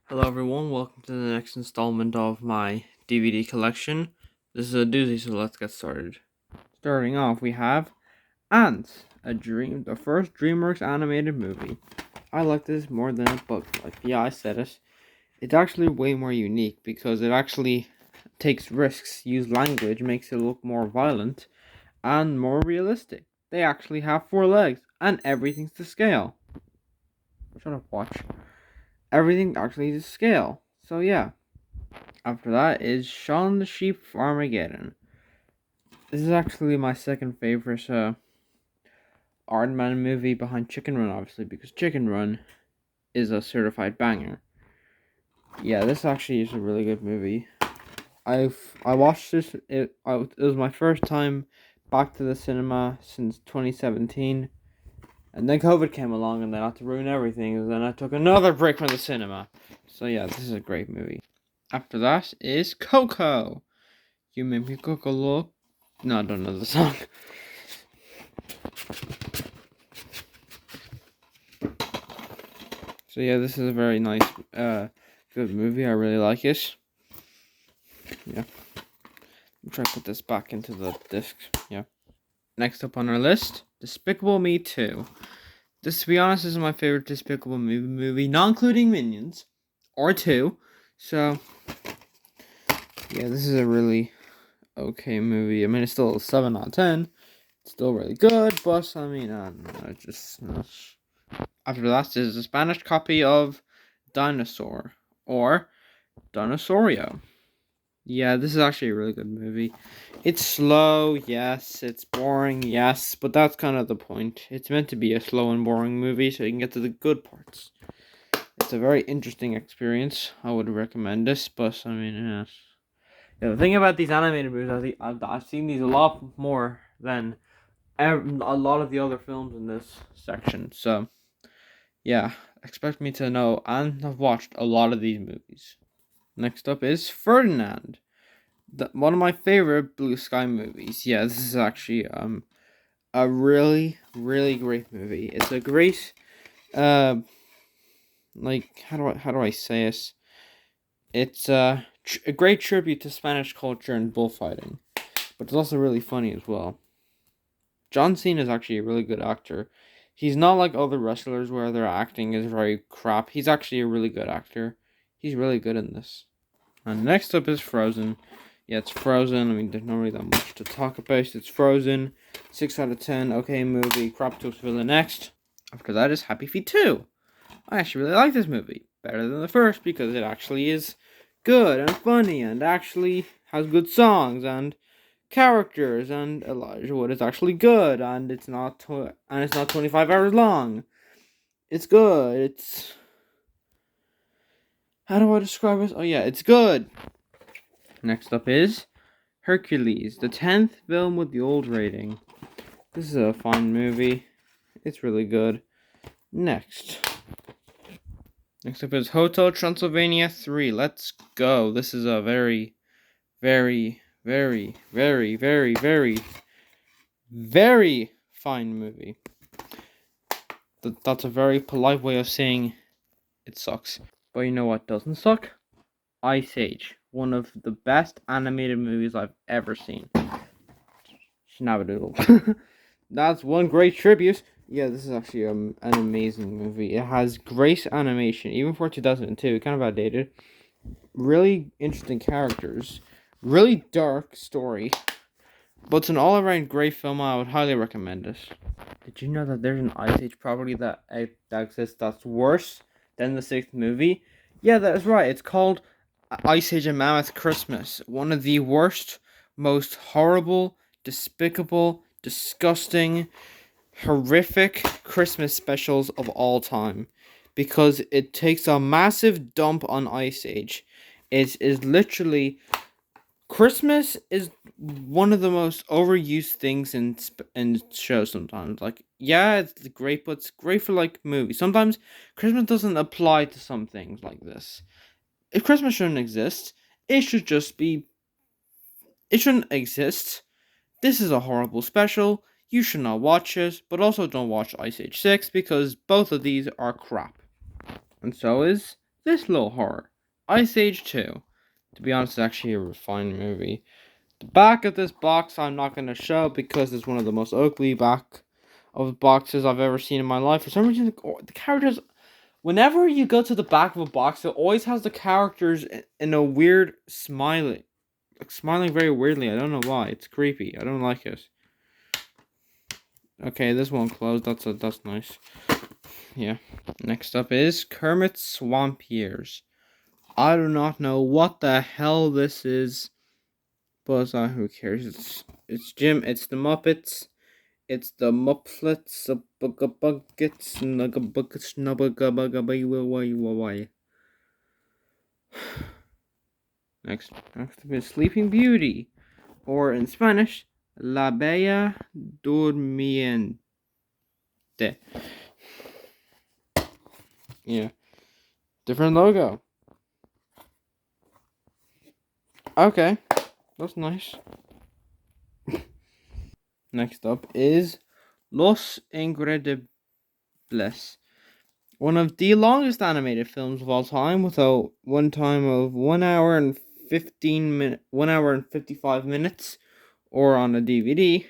Hello everyone, welcome to the next installment of my DVD collection. This is a doozy, so let's get started. Starting off, we have Ants, the first Dreamworks animated movie. I like this more than a book. Yeah, I said it. It's actually way more unique because it actually takes risks, use language, makes it look more violent and more realistic. They actually have 4 legs and everything's to scale. Shut up, watch. Everything actually is to scale. So yeah. After that is Shaun the Sheep Armageddon. This is actually my second favorite Aardman movie behind Chicken Run, obviously, because Chicken Run is a certified banger. Yeah, this actually is a really good movie. I watched this. It was my first time back to the cinema since 2017, and then COVID came along, and they had to ruin everything. And then I took another break from the cinema. So yeah, this is a great movie. After that is Coco. You make me cook a look. No, I don't know the song. So yeah, this is a very nice, good movie. I really like it. Yeah. I'm trying to put this back into the disc. Yeah. Next up on our list, Despicable Me 2. This, to be honest, is my favorite Despicable Me movie, not including Minions or 2. So yeah, this is a really okay movie. I mean, it's still a 7 out of 10. It's still really good, but I mean, I don't know, just. After that is a Spanish copy of Dinosaur or Dinosaurio. Yeah, this is actually a really good movie. It's slow, yes. It's boring, yes. But that's kind of the point. It's meant to be a slow and boring movie so you can get to the good parts. It's a very interesting experience. I would recommend this, but I mean, yeah. The thing about these animated movies, I've seen these a lot more than a lot of the other films in this section. So, yeah, expect me to know and have watched a lot of these movies. Next up is Ferdinand, one of my favorite Blue Sky movies. Yeah, this is actually a really great movie. It's a great like how do I say it? It's a great tribute to Spanish culture and bullfighting, but it's also really funny as well. John Cena is actually a really good actor. He's not like other wrestlers where their acting is very crap. He's actually a really good actor. He's really good in this. And next up is Frozen. Yeah, it's Frozen. I mean, there's not really that much to talk about. It's Frozen. 6 out of 10. Okay, movie. Crap toast for the next. After that is Happy Feet 2. I actually really like this movie. Better than the first because it actually is good and funny and actually has good songs and characters, and Elijah Wood is actually good, and it's not 25 hours long. It's good. It's, how do I describe it? Oh yeah, it's good. Next up is Hercules, the 10th film with the old rating. This is a fine movie. It's really good. Next up is Hotel Transylvania 3. Let's go. This is a very, very, very, very, very, very, very fine movie. That's a very polite way of saying it sucks. But you know what doesn't suck? Ice Age. One of the best animated movies I've ever seen. Schnabadoodle. That's one great tribute. Yeah, this is actually an amazing movie. It has great animation, even for 2002. Kind of outdated. Really interesting characters. Really dark story. But it's an all-around great film. I would highly recommend it. Did you know that there's an Ice Age property that exists that's worse than the 6th movie? Yeah, that is right. It's called Ice Age and Mammoth Christmas. One of the worst, most horrible, despicable, disgusting, horrific Christmas specials of all time. Because it takes a massive dump on Ice Age. It is literally... Christmas is one of the most overused things in shows sometimes. Like, yeah, it's great, but it's great for, like, movies. Sometimes Christmas doesn't apply to some things like this. If Christmas shouldn't exist, it should just be... It shouldn't exist. This is a horrible special. You should not watch it, but also don't watch Ice Age 6, because both of these are crap. And so is this little horror, Ice Age 2. To be honest, it's actually a refined movie. The back of this box I'm not going to show because it's one of the most ugly back of boxes I've ever seen in my life. For some reason, the characters, whenever you go to the back of a box, it always has the characters in a weird smiling. Like smiling very weirdly. I don't know why. It's creepy. I don't like it. Okay, this one closed. That's nice. Yeah. Next up is Kermit's Swamp Years. I do not know what the hell this is, but who cares? It's Jim. It's the Muppets. It's the Muppets. Buckets. Buckets. Next up is Sleeping Beauty, or in Spanish, La Bella Durmiente. Yeah. Different logo. Okay. That's nice. Next up is Los Incredibles. One of the longest animated films of all time, with a one time of 1 hour and 1 hour and 55 minutes, or on a DVD,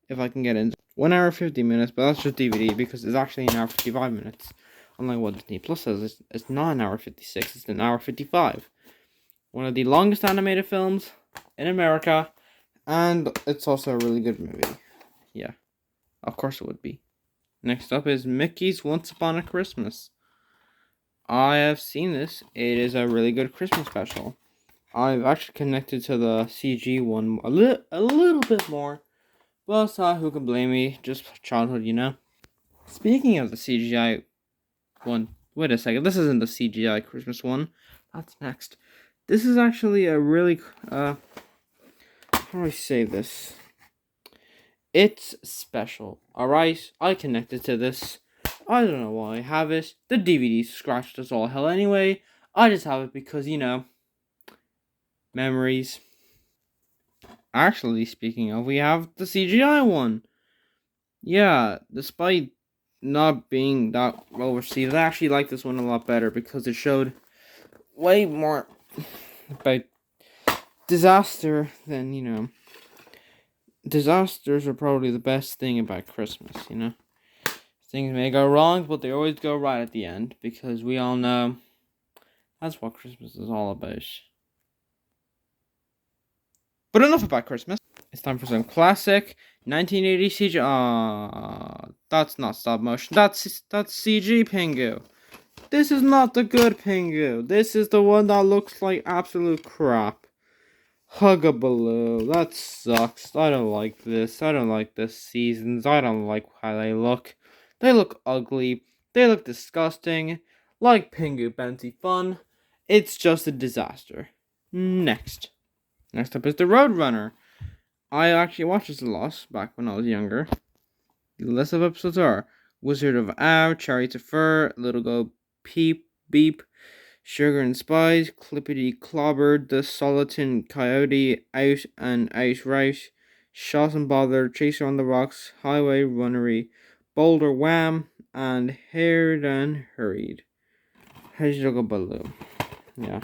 if I can get in. 1 hour 50 minutes, but that's just DVD because it's actually an hour 55 minutes. Unlike what Disney Plus says, it's not an hour 56, it's an hour 55. One of the longest animated films in America, and it's also a really good movie. Yeah, of course it would be. Next up is Mickey's Once Upon a Christmas. I have seen this. It is a really good Christmas special. I've actually connected to the CG one a little bit more. Well, who can blame me? Just childhood, you know? Speaking of the CGI one, wait a second. This isn't the CGI Christmas one. That's next. This is actually a really, how do I say this? It's special, alright? I connected to this. I don't know why I have it. The DVD's scratched as all hell anyway. I just have it because, you know, memories. Actually, speaking of, we have the CGI one. Yeah, despite not being that well received, I actually like this one a lot better because it showed way more about disaster than, you know. Disasters are probably the best thing about Christmas, you know. Things may go wrong, but they always go right at the end because we all know that's what Christmas is all about. But enough about Christmas. It's time for some classic 1980 CG. That's not stop motion. That's CG Pingu. This is not the good Pingu. This is the one that looks like absolute crap. Huggabaloo. That sucks. I don't like this. I don't like this seasons. I don't like how they look. They look ugly. They look disgusting. Like Pingu Bouncy Fun. It's just a disaster. Next. Next up is the Roadrunner. I actually watched this a lot back when I was younger. The list of episodes are Wizard of Ow, Chariots of Fur, Little Go Peep Beep, Sugar and Spice, Clippity Clobbered, The Soliton Coyote, Out and Out Route, Shot and Bother, Chaser on the Rocks, Highway Runnery, Boulder Wham, and Haired and Hurried. Baloo. Yeah.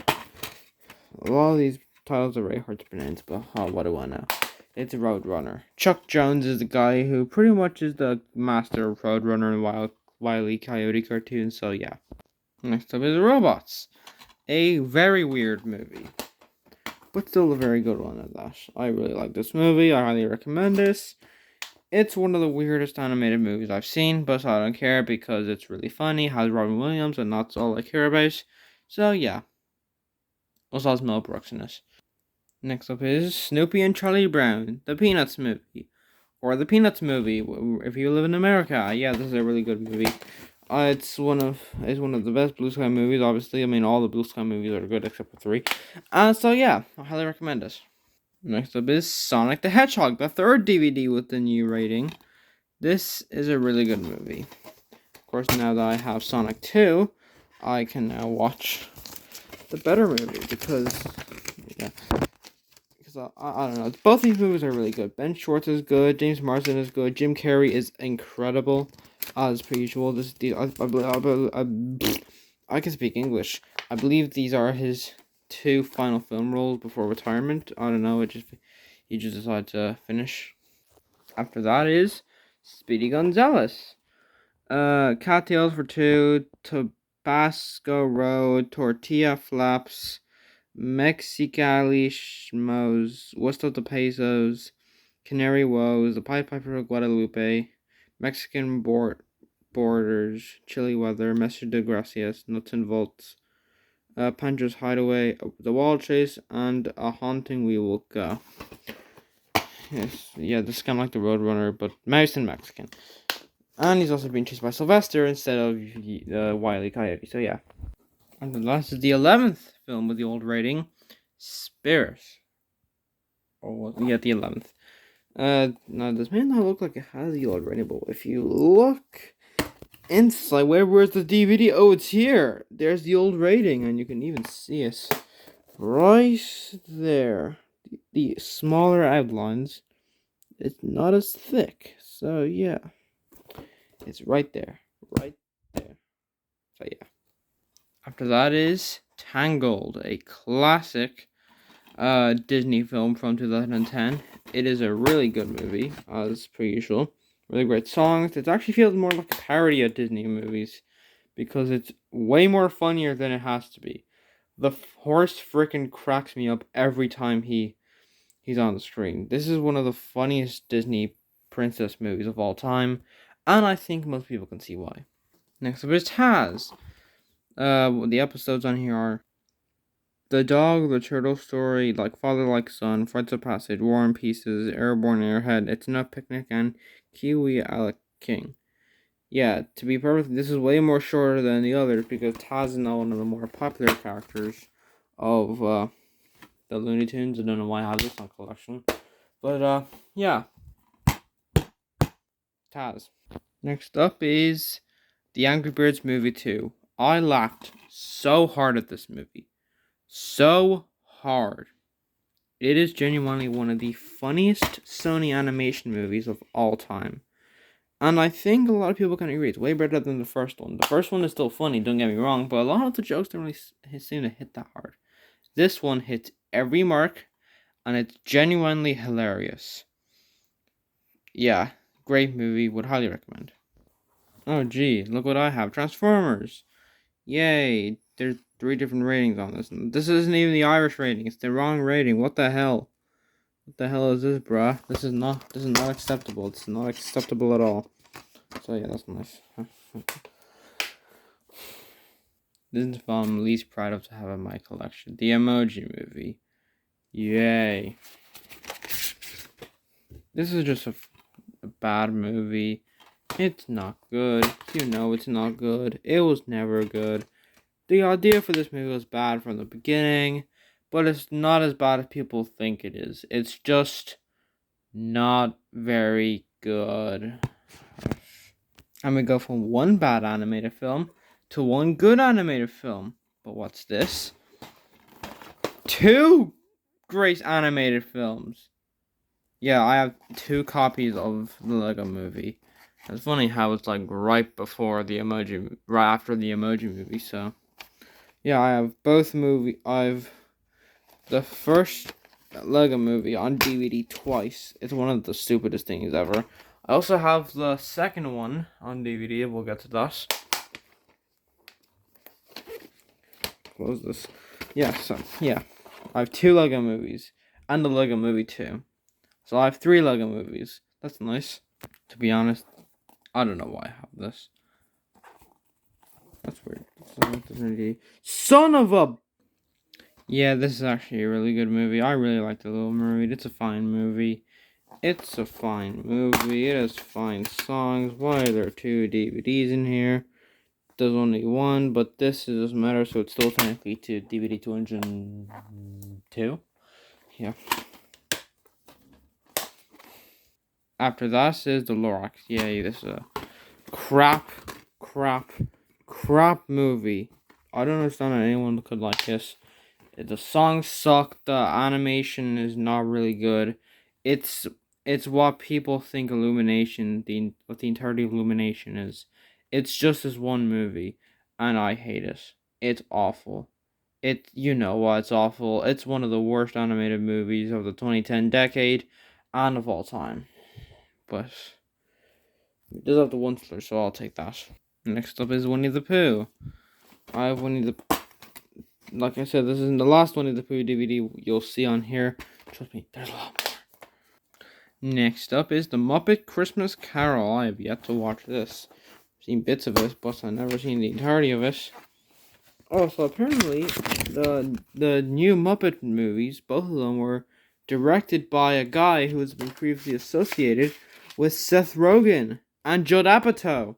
A lot of these titles are very hard to pronounce, but what do I know? It's a Roadrunner. Chuck Jones is the guy who pretty much is the master of Roadrunner and Wile E. Coyote cartoons, so yeah. Next up is Robots. A very weird movie, but still a very good one at that. I really like this movie. I highly recommend this. It's one of the weirdest animated movies I've seen, but I don't care because it's really funny, has Robin Williams, and that's all I care about. So yeah. Also has Mel Brooks in it. Next up is Snoopy and Charlie Brown, the Peanuts movie. Or the Peanuts movie, if you live in America. Yeah, this is a really good movie. It's one of the best Blue Sky movies, obviously. I mean, all the Blue Sky movies are good except for 3. So yeah, I highly recommend it. Next up is Sonic the Hedgehog, the third DVD with the new rating. This is a really good movie. Of course, now that I have Sonic 2, I can now watch the better movie because, yeah. I don't know. Both these movies are really good. Ben Schwartz is good. James Marsden is good. Jim Carrey is incredible, as per usual. I can speak English. I believe these are his 2 final film roles before retirement. I don't know. He just decided to finish. After that is Speedy Gonzales. Cattails for 2, Tabasco Road, Tortilla Flaps, Mexicali Schmoes, West of the Pesos, Canary Woes, The Pied Piper of Guadalupe, Mexican Borders, Chilly Weather, Mestre de Gracias, Nuts and Bolts, Pancho's Hideaway, The Wall Chase, and A Haunting We Will Go. Yes, yeah, this is kind of like the Roadrunner, but mouse and Mexican. And he's also being chased by Sylvester instead of Wile E. Coyote, so yeah. And the last is the 11th film with the old rating, Spirit. Or, yeah, the 11th. Now this may not look like it has the old rating, but if you look inside, where's the DVD? Oh, it's here. There's the old rating, and you can even see it right there. The smaller outlines, it's not as thick, so yeah. It's right there. Right there. So yeah. After that is Tangled, a classic Disney film from 2010. It is a really good movie, as per usual. Really great songs. It actually feels more like a parody of Disney movies because it's way more funnier than it has to be. The horse frickin' cracks me up every time he's on the screen. This is one of the funniest Disney princess movies of all time, and I think most people can see why. Next up is Taz. The episodes on here are The Dog, The Turtle Story, Like Father Like Son, Frights of Passage, War and Pieces, Airborne Airhead, It's Enough Picnic, and Kiwi Alec King. Yeah, to be perfect, this is way more shorter than the others because Taz is now one of the more popular characters of the Looney Tunes. I don't know why I have this on collection. But yeah. Taz. Next up is The Angry Birds Movie 2. I laughed so hard at this movie. So hard. It is genuinely one of the funniest Sony animation movies of all time. And I think a lot of people can agree it's way better than the first one. The first one is still funny, don't get me wrong, but a lot of the jokes don't really seem to hit that hard. This one hits every mark, and it's genuinely hilarious. Yeah, great movie, would highly recommend. Oh gee, look what I have, Transformers! Yay, there's 3 different ratings on this. This isn't even the Irish rating, it's the wrong rating, what the hell? What the hell is this, bruh? This is not acceptable, it's not acceptable at all. So yeah, that's nice. This is the film I'm least proud of to have in my collection. The Emoji Movie. Yay. This is just a bad movie. It's not good. You know it's not good. It was never good. The idea for this movie was bad from the beginning, but it's not as bad as people think it is. It's just not very good. And we go from one bad animated film to one good animated film. But what's this? 2 great animated films. Yeah, I have 2 copies of the Lego Movie. It's funny how it's like right after the Emoji Movie. So yeah, I have both movie. I've the first Lego Movie on DVD twice. It's one of the stupidest things ever. I also have the second one on DVD. We'll get to that. Close this. Yeah, so yeah, I have 2 Lego movies and the Lego Movie 2. So I have 3 Lego movies. That's nice. To be honest, I don't know why I have this. That's weird. Son of a... Yeah, this is actually a really good movie. I really like The Little Mermaid. It's a fine movie. It has fine songs. Why are there 2 DVDs in here? There's only 1, but this doesn't matter, so it's still technically to DVD 202. Yeah. After that is The Lorax. Yay, this is a crap movie. I don't understand how anyone could like this. The songs suck. The animation is not really good. It's what people think Illumination, what the entirety of Illumination is. It's just this one movie. and I hate it. It's awful. You know why it's awful. It's one of the worst animated movies of the 2010 decade and of all time. But it does have the one slur, so I'll take that. Next up is Winnie the Pooh. I have Winnie the Like I said, this isn't the last Winnie the Pooh DVD you'll see on here. Trust me, there's a lot more. Next up is The Muppet Christmas Carol. I have yet to watch this. I've seen bits of it, but I've never seen the entirety of it. Oh, so apparently the new Muppet movies, both of them were directed by a guy who has been previously associated with Seth Rogen and Judd Apatow.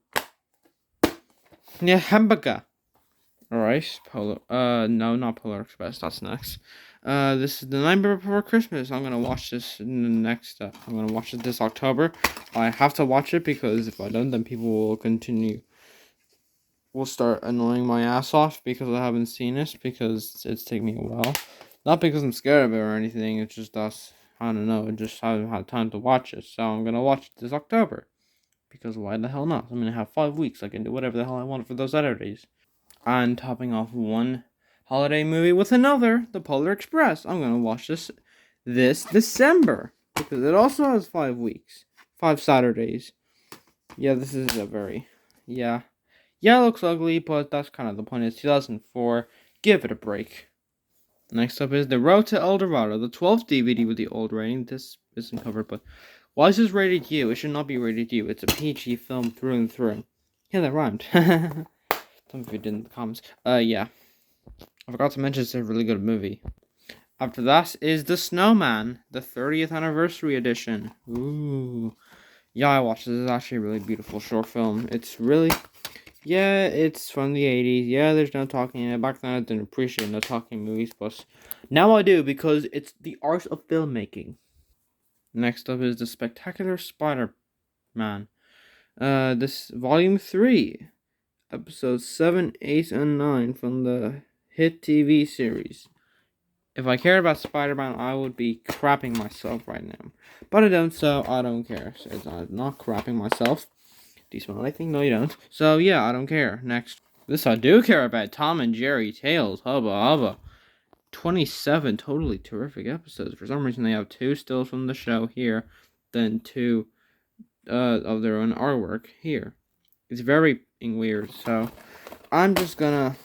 Yeah, hamburger. Alright, no, not Polar Express, that's next. This is The Nightmare Before Christmas. I'm gonna watch this in the next, I'm gonna watch it this October. I have to watch it because if I don't, then people will start annoying my ass off because I haven't seen it, because it's taken me a while. Not because I'm scared of it or anything, it's just that, I don't know, I just haven't had time to watch it. So I'm gonna watch it this October. Because why the hell not? I'm gonna have 5 weeks, I can do whatever the hell I want for those Saturdays. And topping off one holiday movie with another, The Polar Express. I'm gonna watch this December because it also has 5 weeks, 5 Saturdays. Yeah, this is a very yeah. It looks ugly, but that's kind of the point. It's 2004. Give it a break. Next up is The Road to El Dorado, the 12th DVD with the old rating. This isn't covered, but why is this rated U? It should not be rated U. It's a PG film through and through. Yeah, that rhymed. Some of you did in the comments. Yeah. I forgot to mention it's a really good movie. After that is The Snowman, the 30th anniversary edition. Ooh. Yeah, I watched this. It's actually a really beautiful short film. It's really... Yeah, it's from the 80s. Yeah, there's no talking in it. Back then I didn't appreciate no talking movies, but now I do because it's the art of filmmaking. Next up is The Spectacular Spider-Man. This Volume 3. Episodes 7, 8, and 9 from the hit TV series. If I cared about Spider-Man, I would be crapping myself right now. But I don't, so I don't care. So I'm not crapping myself. Do you smell anything? No, you don't. So yeah, I don't care. Next. This I do care about. Tom and Jerry Tales. Hubba hubba. 27 totally terrific episodes. For some reason, they have 2 stills from the show here, then 2 of their own artwork here. It's very weird, so I'm just gonna,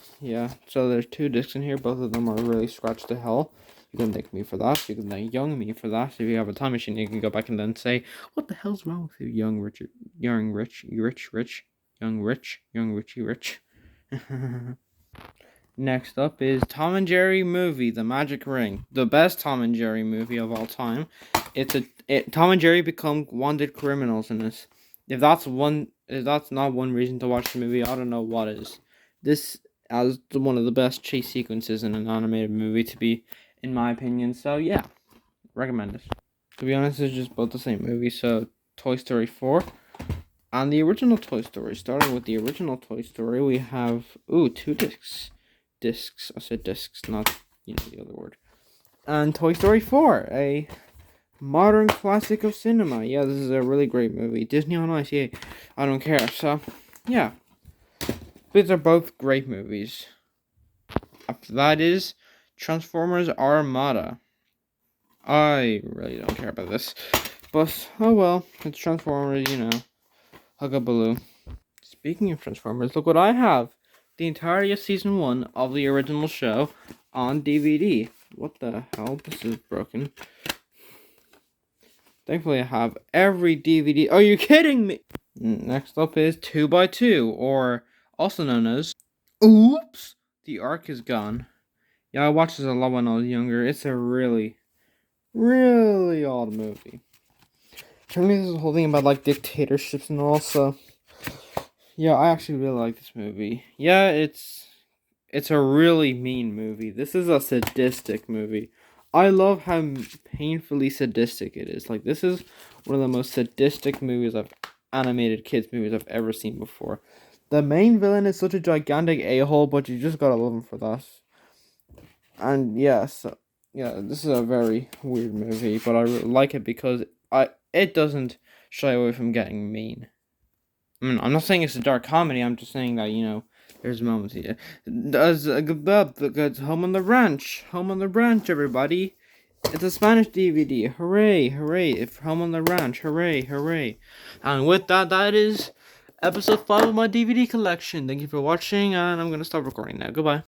so there's 2 discs in here, both of them are really scratched to hell. You can thank me for that, you can thank young me for that. If you have a time machine, you can go back and then say, what the hell's wrong with you, young Richie Rich. Next up is Tom and Jerry movie, The Magic Ring, the best Tom and Jerry movie of all time. Tom and Jerry become wanted criminals in this. If that's not one reason to watch the movie, I don't know what is. This is one of the best chase sequences in an animated movie to be, in my opinion. So yeah, recommend it. To be honest, it's just both the same movie. So Toy Story 4 and the original Toy Story. Starting with the original Toy Story, we have 2 discs. I said discs, not the other word. And Toy Story 4, a modern classic of cinema. Yeah, this is a really great movie. Disney on Ice, yeah. I don't care. So, yeah. These are both great movies. After that is Transformers Armada. I really don't care about this. But, oh well. It's Transformers, Huggabaloo. Speaking of Transformers, look what I have. The entirety of Season 1 of the original show on DVD. What the hell? This is broken. Thankfully, I have every DVD. Are you kidding me? Next up is 2x2, or also known as Oops! The Ark Is Gone. Yeah, I watched this a lot when I was younger. It's a really, really odd movie. Apparently, this is a whole thing about, like, dictatorships and all, so... Yeah, I actually really like this movie. Yeah, it's a really mean movie. This is a sadistic movie. I love how painfully sadistic it is. Like, this is one of the most sadistic animated kids movies I've ever seen before. The main villain is such a gigantic a-hole, but you just gotta love him for that. And this is a very weird movie, but I really like it because it doesn't shy away from getting mean. I mean, I'm not saying it's a dark comedy, I'm just saying that, There's moments here. Does Home on the Ranch? Home on the Ranch, everybody. It's a Spanish DVD. Hooray, hooray. If Home on the Ranch. Hooray, hooray. And with that, that is episode 5 of my DVD collection. Thank you for watching, and I'm going to stop recording now. Goodbye.